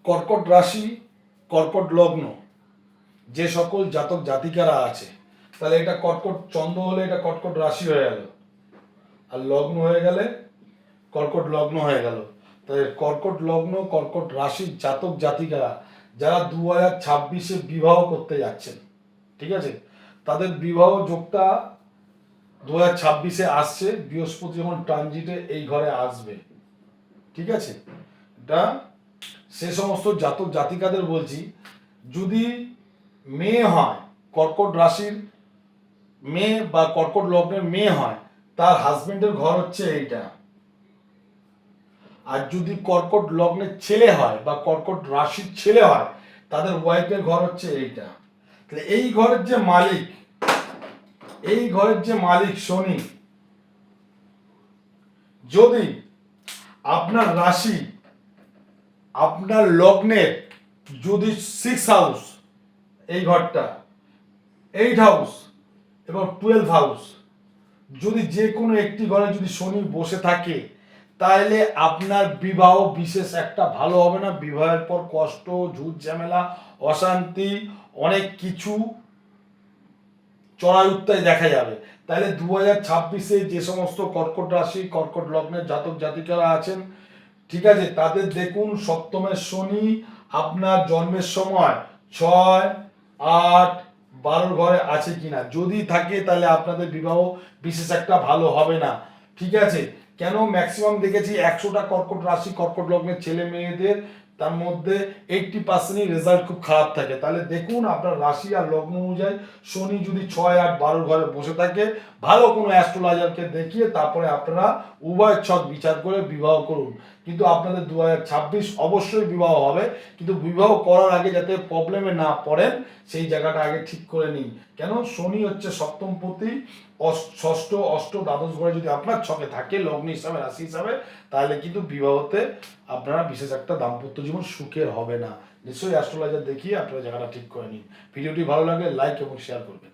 কর্কট রাশি, কর্কট লগ্ন যে সকল জাতক জাতিকারা আছে, তাহলে এটা কর্কট চন্দ্র হলে এটা কর্কট রাশি হয়ে গেল, আর লগ্ন হয়ে গেলে কর্কট লগ্ন হয়ে গেল। তাহলে কর্কট লগ্ন কর্কট রাশির জাতক জাতিকারা যারা 2026-এ বিবাহ করতে যাচ্ছেন, ঠিক আছে, তাদের বিবাহ যোগটা 2026-এ আসছে। বৃহস্পতি যখন ট্রানজিটে এই ঘরে আসবে, ঠিক আছে, এটা সে সমস্ত জাতক জাতিকাদের বলছি, যদি মেয়ে হয়, কর্কট রাশির মেয়ে বা কর্কট লগ্নের মেয়ে হয়, তার হাজবেন্ডের ঘর হচ্ছে এইটা। আর যদি কর্কট লগ্নের ছেলে হয় বা কর্কট রাশির ছেলে হয়, তাদের ওয়াইফের ঘর হচ্ছে এইটা। তাহলে এই ঘরের যে মালিক, এই ঘরের যে মালিক শনি, যদি আপনার রাশি, আপনার লগ্নের যদি 6 হাউস, এই ঘরটা 8 হাউস এবং 12 হাউস, যদি যে কোনো একটি ঘরে যদি শনি বসে থাকে, তাহলে আপনার বিবাহ বিশেষ একটা ভালো হবে না। বিবাহের পর কষ্ট, ঝুট ঝামেলা, অশান্তি, অনেক কিছু চড়াই উত্তায় দেখা যাবে। তাহলে 2026-এ যে সমস্ত কর্কট রাশি কর্কট লগ্নের জাতক জাতিকারা আছেন, ঠিক আছে, তাদের দেখুন সপ্তমের শনি আপনার জন্মের সময় 6, 8, 12 ঘরে আছে কিনা। যদি থাকে তাহলে আপনাদের বিবাহ বিশেষ একটা ভালো হবে না, ঠিক আছে। কেন ম্যাক্সিমাম দেখেছি 100টা কর্কট রাশি কর্কট লগ্নের ছেলে মেয়েদের, তার মধ্যে 80%ই রেজাল্ট খুব খারাপ থাকে। তাহলে দেখুন আপনার রাশি আর লগ্ন অনুযায়ী শনি যদি 6, 8, 12 ঘরে বসে থাকে, ভালো কোনো অ্যাস্ট্রোলজারকে দেখিয়ে তারপরে আপনারা উভয় ছক বিচার করে বিবাহ করুন। কিন্তু আপনাদের 2026 অবশ্যই বিবাহ হবে, কিন্তু বিবাহ করার আগে যাতে প্রবলেমে না পড়েন সেই জায়গাটা আগে ঠিক করে নিন। কেন, শনি হচ্ছে সপ্তমপতি, ষষ্ঠ, অষ্ট, দ্বাদশ ঘরে যদি আপনার ছকে থাকে লগ্ন হিসাবে রাশি হিসাবে, তাহলে কিন্তু বিবাহতে আপনারা বিশেষ একটা দাম্পত্য জীবন সুখের হবে না। নিশ্চয়ই অ্যাস্ট্রোলজার দেখিয়ে আপনারা জায়গাটা ঠিক করে নিন। ভিডিওটি ভালো লাগলে লাইক এবং শেয়ার করবেন।